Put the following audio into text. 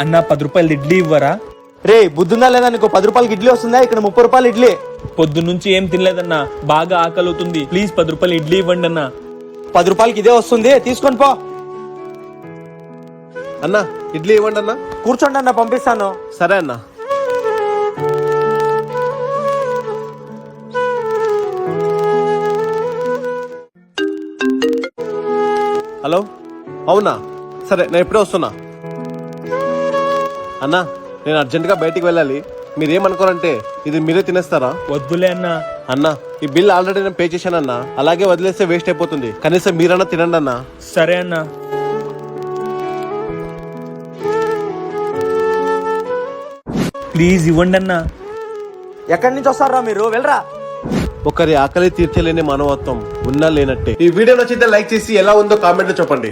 అన్న 10 రూపాయలు ఇడ్లీ ఇవ్వరా? రే బుద్ధుందా లేదా నీకు? 10 రూపాయలకి ఇడ్లీ వస్తుందా? ఇక్కడ 30 రూపాయలు ఇడ్లీ. పొద్దున్నుంచి ఏం తినలేదన్నా, బాగా ఆకలి అవుతుంది. ప్లీజ్ 10 రూపాయలు ఇడ్లీ ఇవ్వండి అన్న. 10 రూపాయలకి ఇదే వస్తుంది, తీసుకొని పో. అన్న ఇడ్లీ ఇవ్వండి అన్న. కూర్చోండి అన్న, పంపిస్తాను. సరే అన్న. హలో, అవునా? సరే నేను ఇప్పుడే వస్తున్నా. అన్న నేను అర్జెంటుగా బయటికి వెళ్ళాలి. మీరేమనుకోరంటే ఇది మీరే తినేస్తారా? వద్దులే అన్న. అన్న ఈ బిల్ ఆల్రెడీ నేను పే చేశానన్నా, అలాగే వదిలేస్తే వేస్ట్ అయిపోతుంది. కనీసం మీరన్నా తినండి అన్న. సరే అన్న. ప్లీజ్ ఇవ్వండి అన్న. ఎక్కడి నుంచి వస్తారా మీరు? వెళ్ళరా. ఒకరి ఆకలి తీర్చలేని మానవత్వం ఉన్నా లేనట్టే. ఈ వీడియో నచ్చితే లైక్ చేసి ఎలా ఉందో కామెంట్ లో చెప్పండి.